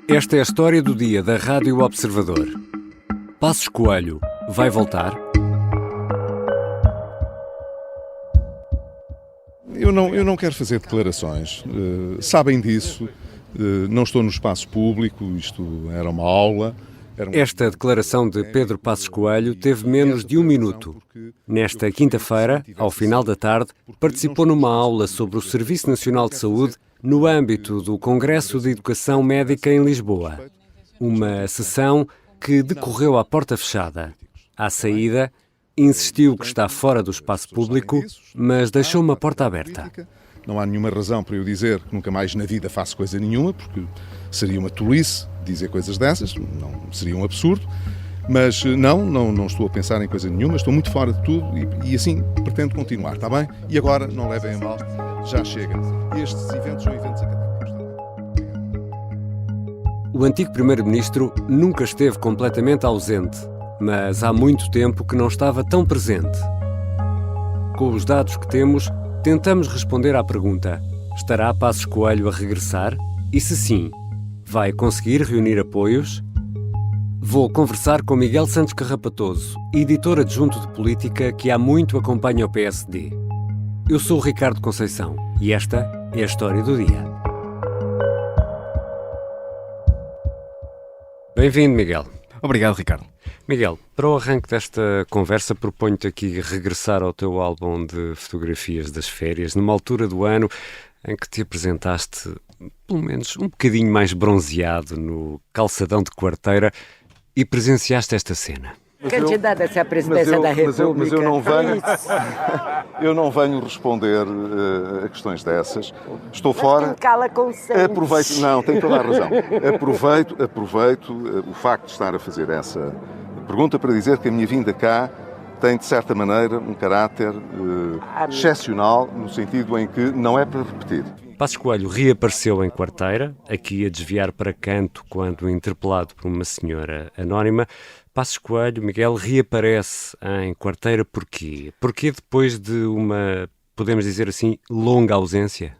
Esta é a história do dia da Rádio Observador. Passos Coelho vai voltar? Eu não quero fazer declarações. Sabem disso. Não estou no espaço público. Isto era uma aula. Esta declaração de Pedro Passos Coelho teve menos de um minuto. Nesta quinta-feira, ao final da tarde, participou numa aula sobre o Serviço Nacional de Saúde no âmbito do Congresso de Educação Médica em Lisboa. Uma sessão que decorreu à porta fechada. À saída, insistiu que está fora do espaço público, mas deixou uma porta aberta. Não há nenhuma razão para eu dizer que nunca mais na vida faço coisa nenhuma, porque seria uma tolice dizer coisas dessas, não seria um absurdo. Mas não estou a pensar em coisa nenhuma, estou muito fora de tudo e assim pretendo continuar, está bem? E agora, não levem a mal, já chega. Estes eventos são eventos académicos. O antigo primeiro-ministro nunca esteve completamente ausente, mas há muito tempo que não estava tão presente. Com os dados que temos, tentamos responder à pergunta: estará Passos Coelho a regressar? E se sim, vai conseguir reunir apoios? Vou conversar com Miguel Santos Carrapatoso, editor adjunto de política que há muito acompanha o PSD. Eu sou o Ricardo Conceição e esta é a história do dia. Bem-vindo, Miguel. Obrigado, Ricardo. Miguel, para o arranque desta conversa, proponho-te aqui regressar ao teu álbum de fotografias das férias, numa altura do ano em que te apresentaste, pelo menos um bocadinho mais bronzeado, no calçadão de quarteira e presenciaste esta cena. Candidato-se à presidência da República. Mas eu não venho responder a questões dessas. Estou fora. Cala consciência. Aproveito, não, tem toda a razão. Aproveito o facto de estar a fazer essa pergunta para dizer que a minha vinda cá tem, de certa maneira, um caráter excepcional, no sentido em que não é para repetir. Passos Coelho reapareceu em quarteira, aqui a desviar para canto quando interpelado por uma senhora anónima. Passos Coelho, Miguel, reaparece em quarteira porquê? Porquê depois de uma, podemos dizer assim, longa ausência?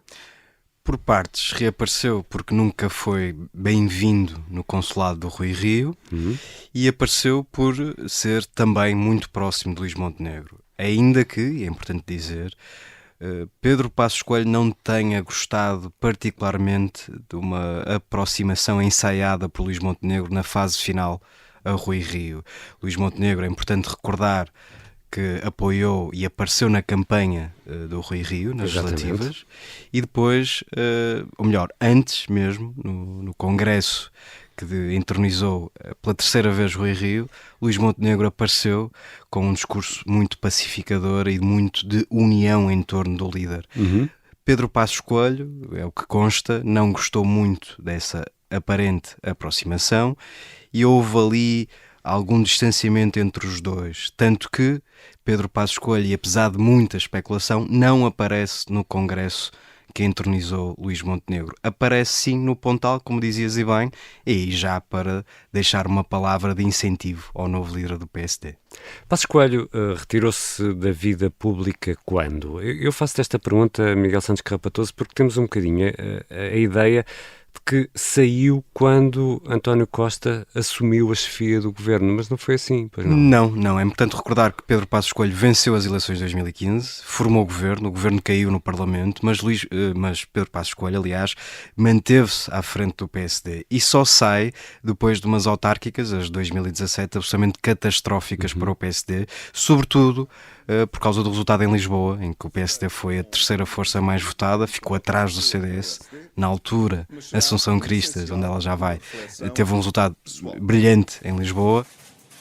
Por partes, reapareceu porque nunca foi bem-vindo no consulado do Rui Rio e apareceu por ser também muito próximo de Luís Montenegro. Ainda que, e é importante dizer, Pedro Passos Coelho não tenha gostado particularmente de uma aproximação ensaiada por Luís Montenegro na fase final a Rui Rio. Luís Montenegro, é importante recordar que apoiou e apareceu na campanha do Rui Rio, nas legislativas, e depois, ou melhor, antes mesmo, no Congresso que entronizou pela terceira vez Rui Rio, Luís Montenegro apareceu com um discurso muito pacificador e muito de união em torno do líder. Pedro Passos Coelho, é o que consta, não gostou muito dessa aparente aproximação e houve ali algum distanciamento entre os dois, tanto que Pedro Passos Coelho, apesar de muita especulação, não aparece no Congresso que entronizou Luís Montenegro. Aparece sim no Pontal, como dizias e bem, e já para deixar uma palavra de incentivo ao novo líder do PSD. Passos Coelho retirou-se da vida pública quando? Eu faço esta pergunta, Miguel Santos Carrapatoso, porque temos um bocadinho a ideia de que saiu quando António Costa assumiu a chefia do governo, mas não foi assim, pois não? Não. É importante recordar que Pedro Passos Coelho venceu as eleições de 2015, formou o governo caiu no Parlamento, mas Pedro Passos Coelho, aliás, manteve-se à frente do PSD e só sai depois de umas autárquicas, as de 2017, absolutamente catastróficas para o PSD, sobretudo por causa do resultado em Lisboa, em que o PSD foi a terceira força mais votada, ficou atrás do CDS. Na altura, Assunção Cristas, onde ela já vai, teve um resultado brilhante em Lisboa.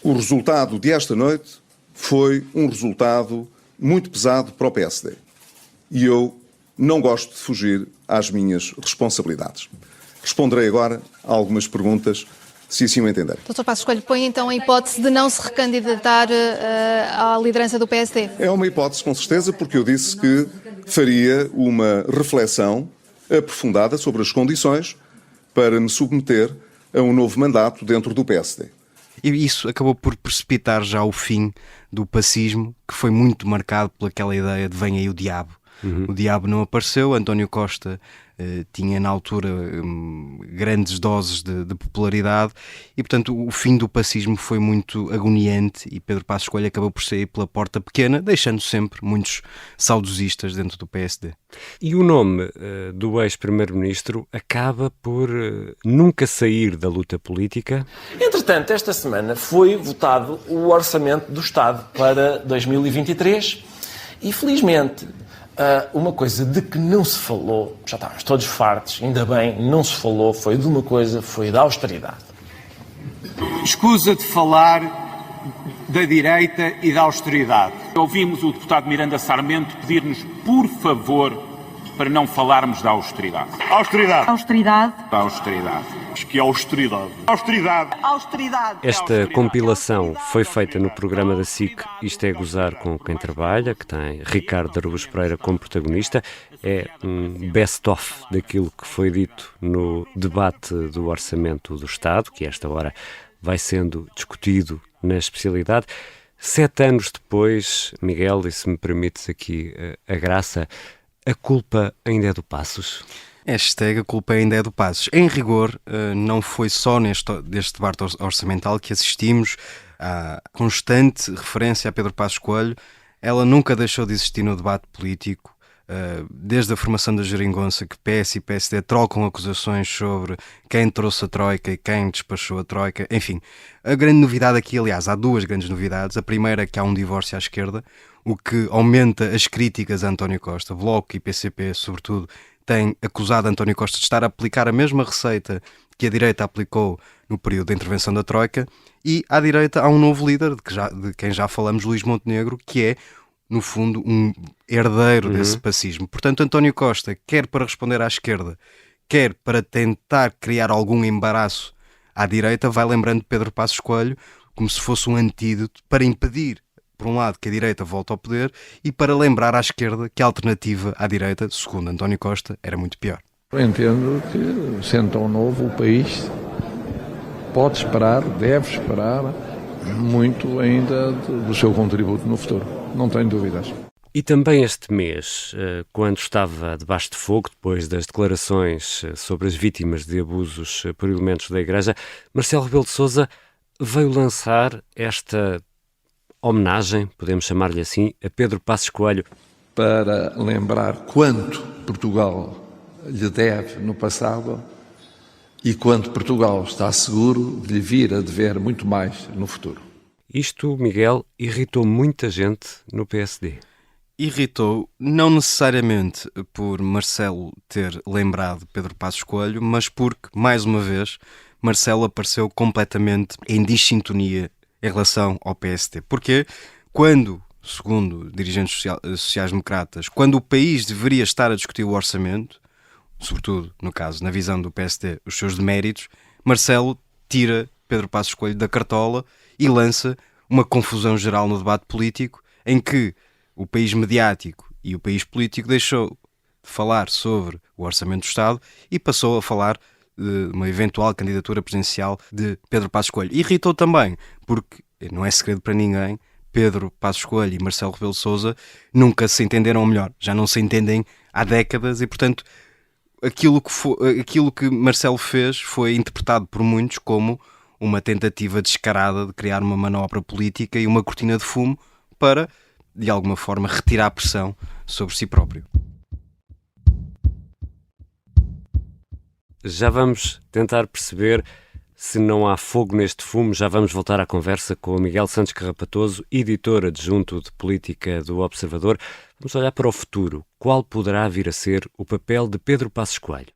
O resultado desta noite foi um resultado muito pesado para o PSD. E eu não gosto de fugir às minhas responsabilidades. Responderei agora a algumas perguntas, se assim o entender. Dr. Passos Coelho, põe então a hipótese de não se recandidatar à liderança do PSD? É uma hipótese, com certeza, porque eu disse que faria uma reflexão aprofundada sobre as condições para me submeter a um novo mandato dentro do PSD. E isso acabou por precipitar já o fim do pacismo, que foi muito marcado por aquela ideia de vem aí o diabo. o diabo não apareceu. António Costa tinha na altura grandes doses de popularidade e, portanto, o fim do pacismo foi muito agoniante e Pedro Passos Coelho acabou por sair pela porta pequena, deixando sempre muitos saudosistas dentro do PSD. E o nome do ex-primeiro-ministro acaba por nunca sair da luta política. Entretanto, esta semana foi votado o Orçamento do Estado para 2023 e, felizmente, uma coisa de que não se falou, já estávamos todos fartos, ainda bem, não se falou, foi de uma coisa, foi da austeridade. Escusa de falar da direita e da austeridade. Ouvimos o deputado Miranda Sarmento pedir-nos, por favor, para não falarmos da austeridade. Austeridade. Austeridade. Da austeridade. Que austeridade. Austeridade. Austeridade. Esta compilação foi feita no programa da SIC Isto é Gozar com Quem Trabalha, que tem Ricardo Araújo Pereira como protagonista. É um best-of daquilo que foi dito no debate do Orçamento do Estado, que a esta hora vai sendo discutido na especialidade. 7 anos depois, Miguel, e se me permites aqui a graça, a culpa ainda é do Passos? A culpa ainda é do Passos. Em rigor, não foi só deste debate orçamental que assistimos à constante referência a Pedro Passos Coelho. Ela nunca deixou de existir no debate político, desde a formação da geringonça, que PS e PSD trocam acusações sobre quem trouxe a Troika e quem despachou a Troika. Enfim, a grande novidade aqui, aliás, há duas grandes novidades. A primeira é que há um divórcio à esquerda, o que aumenta as críticas a António Costa. Bloco e PCP, sobretudo, têm acusado António Costa de estar a aplicar a mesma receita que a direita aplicou no período da intervenção da Troika, e à direita há um novo líder, de quem já falamos, Luís Montenegro, que é, no fundo, um herdeiro desse pacismo. Portanto, António Costa, quer para responder à esquerda, quer para tentar criar algum embaraço à direita, vai lembrando Pedro Passos Coelho como se fosse um antídoto para impedir, por um lado, que a direita volte ao poder e para lembrar à esquerda que a alternativa à direita, segundo António Costa, era muito pior. Eu entendo que, sendo tão novo, o país pode esperar, deve esperar muito ainda do seu contributo no futuro. Não tenho dúvidas. E também este mês, quando estava debaixo de fogo, depois das declarações sobre as vítimas de abusos por elementos da Igreja, Marcelo Rebelo de Sousa veio lançar esta homenagem, podemos chamar-lhe assim, a Pedro Passos Coelho. Para lembrar quanto Portugal lhe deve no passado e quanto Portugal está seguro de lhe vir a dever muito mais no futuro. Isto, Miguel, irritou muita gente no PSD. Irritou, não necessariamente por Marcelo ter lembrado Pedro Passos Coelho, mas porque, mais uma vez, Marcelo apareceu completamente em dissintonia em relação ao PSD. Porque quando, segundo dirigentes sociais-democratas, quando o país deveria estar a discutir o orçamento, sobretudo, no caso, na visão do PSD, os seus deméritos, Marcelo tira Pedro Passos Coelho da cartola e lança uma confusão geral no debate político em que o país mediático e o país político deixou de falar sobre o Orçamento do Estado e passou a falar de uma eventual candidatura presidencial de Pedro Passos Coelho. Irritou também, porque não é segredo para ninguém, Pedro Passos Coelho e Marcelo Rebelo de Sousa nunca se entenderam, ou melhor, já não se entendem há décadas e, portanto, aquilo que Marcelo fez foi interpretado por muitos como uma tentativa descarada de criar uma manobra política e uma cortina de fumo para, de alguma forma, retirar a pressão sobre si próprio. Já vamos tentar perceber se não há fogo neste fumo. Já vamos voltar à conversa com o Miguel Santos Carrapatoso, editor adjunto de política do Observador. Vamos olhar para o futuro. Qual poderá vir a ser o papel de Pedro Passos Coelho?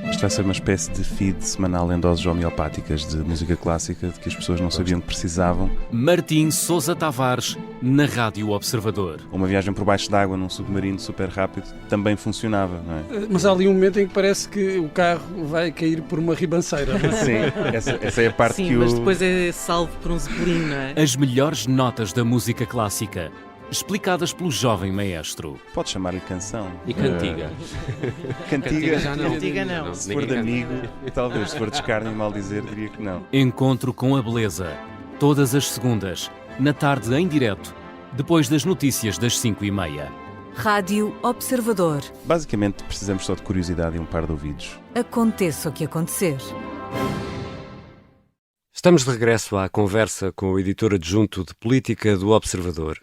Isto vai ser uma espécie de feed semanal em doses homeopáticas de música clássica de que as pessoas não sabiam que precisavam. Martim Sousa Tavares, na Rádio Observador. Uma viagem por baixo d'água num submarino super rápido também funcionava, não é? Mas há ali um momento em que parece que o carro vai cair por uma ribanceira. Não é? Sim, essa é a parte Sim, que mas depois é salvo por um zeppelin, não é? As melhores notas da música clássica, explicadas pelo jovem maestro. Pode chamar-lhe canção. E cantiga? Cantiga já não. Cantiga não. Se for de amigo, talvez. Se for de escárnio e mal dizer, diria que não. Encontro com a beleza. Todas as segundas, na tarde em direto, depois das notícias das 5:30. Rádio Observador. Basicamente, precisamos só de curiosidade e um par de ouvidos. Aconteça o que acontecer. Estamos de regresso à conversa com o editor adjunto de Política do Observador.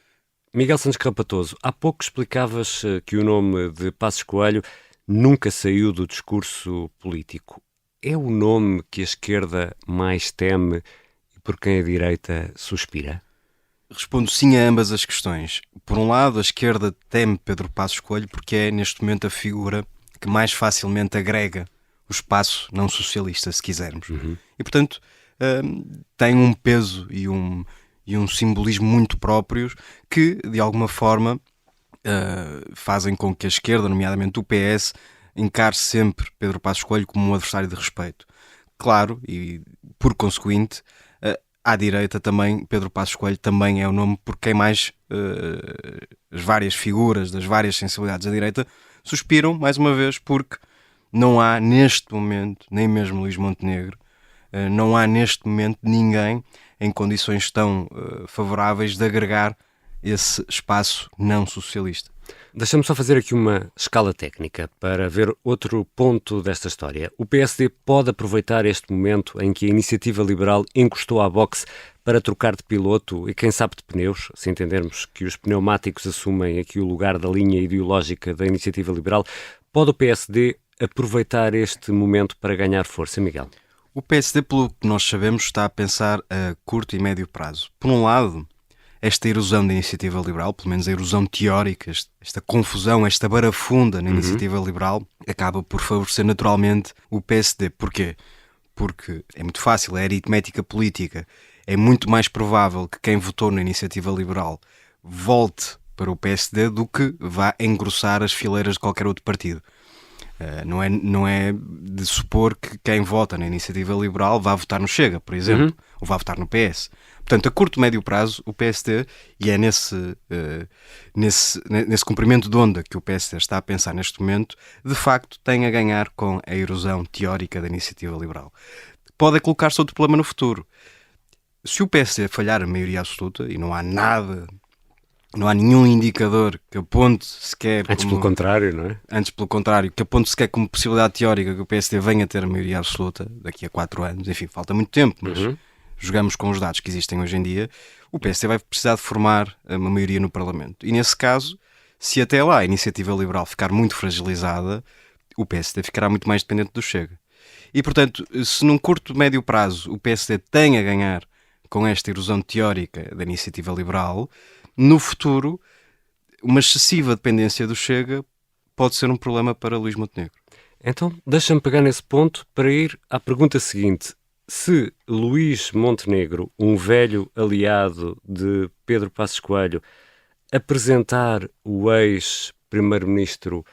Miguel Santos Carrapatoso, há pouco explicavas que o nome de Passos Coelho nunca saiu do discurso político. É o nome que a esquerda mais teme e por quem a direita suspira? Respondo sim a ambas as questões. Por um lado, a esquerda teme Pedro Passos Coelho porque é, neste momento, a figura que mais facilmente agrega o espaço não socialista, se quisermos. E, portanto, tem um peso e um simbolismo muito próprios que, de alguma forma, fazem com que a esquerda, nomeadamente o PS, encare sempre Pedro Passos Coelho como um adversário de respeito. Claro, e por conseguinte, à direita também, Pedro Passos Coelho também é o nome por quem mais as várias figuras das várias sensibilidades da direita suspiram, mais uma vez, porque não há neste momento, nem mesmo Luís Montenegro, não há neste momento ninguém em condições tão favoráveis de agregar esse espaço não socialista. Deixa-me só fazer aqui uma escala técnica para ver outro ponto desta história. O PSD pode aproveitar este momento em que a Iniciativa Liberal encostou à Vox para trocar de piloto e quem sabe de pneus, se entendermos que os pneumáticos assumem aqui o lugar da linha ideológica da Iniciativa Liberal. Pode o PSD aproveitar este momento para ganhar força, Miguel? O PSD, pelo que nós sabemos, está a pensar a curto e médio prazo. Por um lado, esta erosão da Iniciativa Liberal, pelo menos a erosão teórica, esta confusão, esta barafunda na Iniciativa Liberal, acaba por favorecer naturalmente o PSD. Porquê? Porque é muito fácil, é aritmética política. É muito mais provável que quem votou na Iniciativa Liberal volte para o PSD do que vá engrossar as fileiras de qualquer outro partido. Não é de supor que quem vota na Iniciativa Liberal vá votar no Chega, por exemplo, ou vá votar no PS. Portanto, a curto e médio prazo, o PSD, e é nesse comprimento de onda que o PSD está a pensar neste momento, de facto tem a ganhar com a erosão teórica da Iniciativa Liberal. Pode colocar-se outro problema no futuro. Se o PSD falhar a maioria absoluta, e não há nenhum indicador que aponte sequer... Antes pelo contrário, não é? Antes pelo contrário, que aponte sequer como possibilidade teórica que o PSD venha a ter a maioria absoluta daqui a 4 anos. Enfim, falta muito tempo, mas jogamos com os dados que existem hoje em dia. O PSD vai precisar de formar uma maioria no Parlamento. E nesse caso, se até lá a Iniciativa Liberal ficar muito fragilizada, o PSD ficará muito mais dependente do Chega. E, portanto, se num curto, médio prazo o PSD tem a ganhar com esta erosão teórica da Iniciativa Liberal, no futuro, uma excessiva dependência do Chega pode ser um problema para Luís Montenegro. Então, deixa-me pegar nesse ponto para ir à pergunta seguinte. Se Luís Montenegro, um velho aliado de Pedro Passos Coelho, apresentar o ex-primeiro-ministro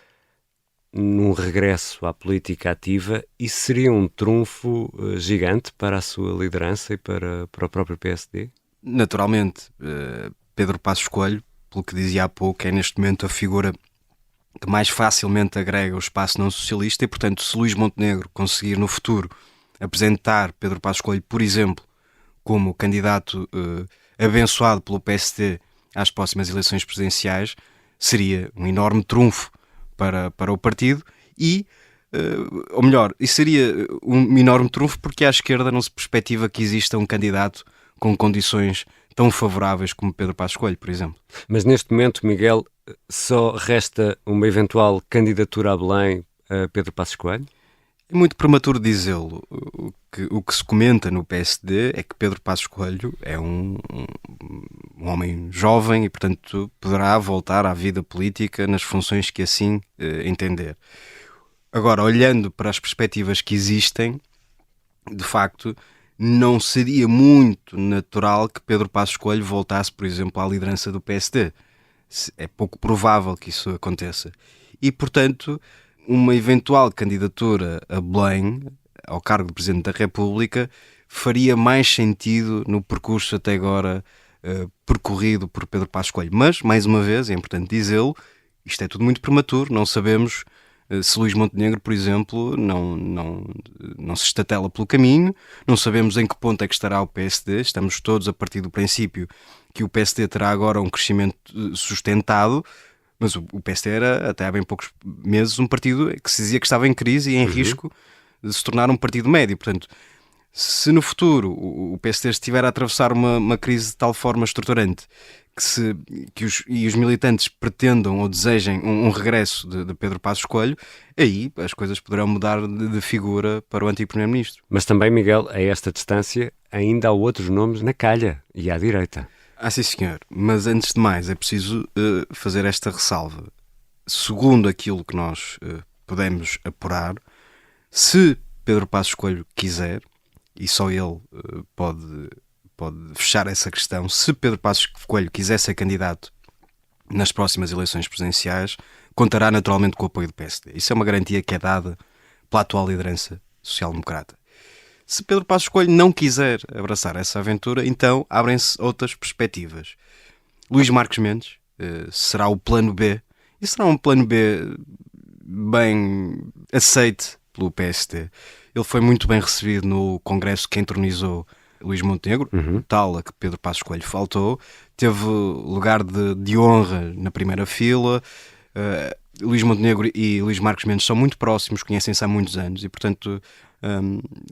num regresso à política ativa, isso seria um trunfo gigante para a sua liderança e para o próprio PSD? Naturalmente, Pedro Passos Coelho, pelo que dizia há pouco, é neste momento a figura que mais facilmente agrega o espaço não socialista e, portanto, se Luís Montenegro conseguir no futuro apresentar Pedro Passos Coelho, por exemplo, como candidato abençoado pelo PSD às próximas eleições presidenciais, seria um enorme trunfo para o partido e, ou melhor, isso seria um enorme trunfo porque à esquerda não se perspectiva que exista um candidato com condições tão favoráveis como Pedro Passos Coelho, por exemplo. Mas neste momento, Miguel, só resta uma eventual candidatura a Belém a Pedro Passos Coelho? É muito prematuro dizê-lo. O que se comenta no PSD é que Pedro Passos Coelho é um homem jovem e, portanto, poderá voltar à vida política nas funções que assim entender. Agora, olhando para as perspectivas que existem, de facto, não seria muito natural que Pedro Passos Coelho voltasse, por exemplo, à liderança do PSD. É pouco provável que isso aconteça. E, portanto, uma eventual candidatura a Belém, ao cargo de Presidente da República, faria mais sentido no percurso até agora percorrido por Pedro Passos Coelho. Mas, mais uma vez, é importante dizê-lo, isto é tudo muito prematuro, não sabemos se Luís Montenegro, por exemplo, não se estatela pelo caminho, não sabemos em que ponto é que estará o PSD, estamos todos a partir do princípio que o PSD terá agora um crescimento sustentado, Mas o PSD era, até há bem poucos meses, um partido que se dizia que estava em crise e em risco de se tornar um partido médio. Portanto, se no futuro o PSD estiver a atravessar uma crise de tal forma estruturante que os militantes pretendam ou desejem um regresso de Pedro Passos Coelho, aí as coisas poderão mudar de figura para o antigo Primeiro-Ministro. Mas também, Miguel, a esta distância ainda há outros nomes na calha e à direita. Sim, senhor. Mas antes de mais é preciso fazer esta ressalva. Segundo aquilo que nós podemos apurar, se Pedro Passos Coelho quiser, e só ele pode fechar essa questão, se Pedro Passos Coelho quiser ser candidato nas próximas eleições presidenciais, contará naturalmente com o apoio do PSD. Isso é uma garantia que é dada pela atual liderança social-democrata. Se Pedro Passos Coelho não quiser abraçar essa aventura, então abrem-se outras perspectivas. Luís Marques Mendes será o plano B, e será um plano B bem aceite pelo PSD. Ele foi muito bem recebido no congresso que entronizou Luís Montenegro, tal a que Pedro Passos Coelho faltou. Teve lugar de honra na primeira fila. Luís Montenegro e Luís Marques Mendes são muito próximos, conhecem-se há muitos anos e, portanto,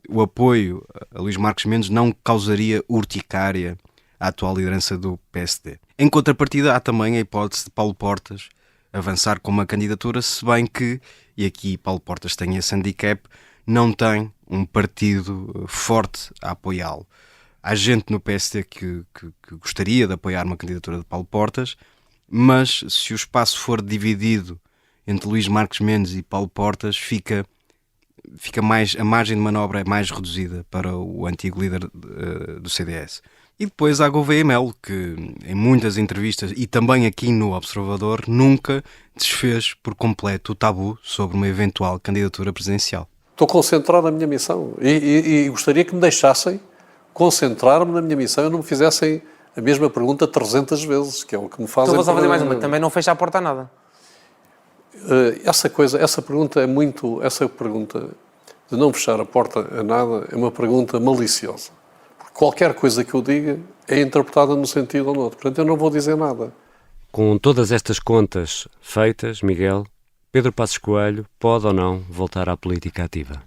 o apoio a Luís Marques Mendes não causaria urticária à atual liderança do PSD. Em contrapartida, há também a hipótese de Paulo Portas avançar com uma candidatura, se bem que, e aqui Paulo Portas tem esse handicap, não tem um partido forte a apoiá-lo. Há gente no PSD que gostaria de apoiar uma candidatura de Paulo Portas, mas se o espaço for dividido entre Luís Marques Mendes e Paulo Portas, fica mais, a margem de manobra é mais reduzida para o antigo líder do CDS. E depois há Gouveia Melo, que em muitas entrevistas e também aqui no Observador nunca desfez por completo o tabu sobre uma eventual candidatura presidencial. Estou concentrado na minha missão e gostaria que me deixassem concentrar-me na minha missão e não me fizessem a mesma pergunta 300 vezes, que é o que me fazem. Então vou só fazer mais uma. Também não fecha a porta a nada. Essa pergunta de não fechar a porta a nada é uma pergunta maliciosa. Porque qualquer coisa que eu diga é interpretada num sentido ou no outro. Portanto, eu não vou dizer nada. Com todas estas contas feitas, Miguel, Pedro Passos Coelho pode ou não voltar à política ativa?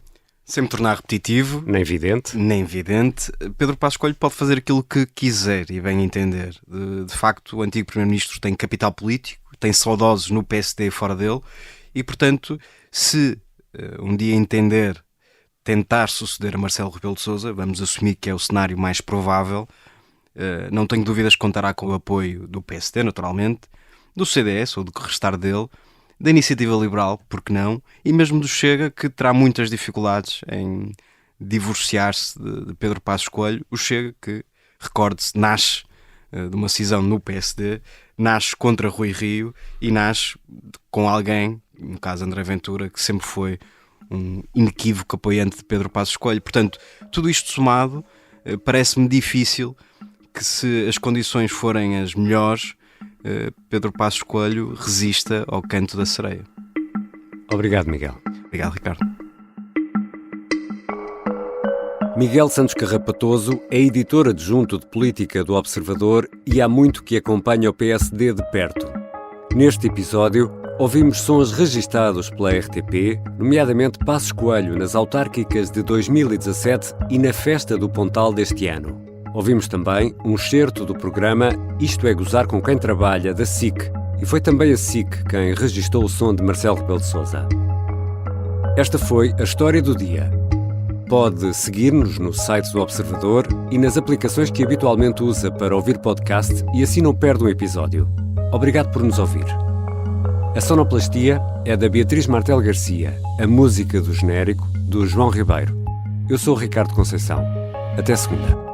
Sem me tornar repetitivo. Nem vidente. Pedro Passos Coelho pode fazer aquilo que quiser e bem entender. De facto, o antigo Primeiro-Ministro tem capital político, tem saudosos no PSD e fora dele e, portanto, se um dia entender tentar suceder a Marcelo Rebelo de Sousa, vamos assumir que é o cenário mais provável, não tenho dúvidas que contará com o apoio do PSD, naturalmente, do CDS ou do que restar dele, da Iniciativa Liberal, porque não, e mesmo do Chega, que terá muitas dificuldades em divorciar-se de Pedro Passos Coelho. O Chega, que, recorde-se, nasce de uma cisão no PSD, nasce contra Rui Rio e nasce com alguém, no caso André Ventura, que sempre foi um inequívoco apoiante de Pedro Passos Coelho. Portanto, tudo isto somado, parece-me difícil que, se as condições forem as melhores, Pedro Passos Coelho resista ao canto da sereia. Obrigado, Miguel. Obrigado, Ricardo. Miguel Santos Carrapatoso é editor adjunto de política do Observador e há muito que acompanha o PSD de perto. Neste episódio, ouvimos sons registados pela RTP, nomeadamente Passos Coelho nas autárquicas de 2017 e na festa do Pontal deste ano. Ouvimos também um excerto do programa Isto é Gozar com Quem Trabalha, da SIC, e foi também a SIC quem registou o som de Marcelo Rebelo de Sousa. Esta foi a história do dia. Pode seguir-nos no site do Observador e nas aplicações que habitualmente usa para ouvir podcast e assim não perde um episódio. Obrigado por nos ouvir. A sonoplastia é da Beatriz Martel Garcia, a música do genérico do João Ribeiro. Eu sou o Ricardo Conceição. Até segunda.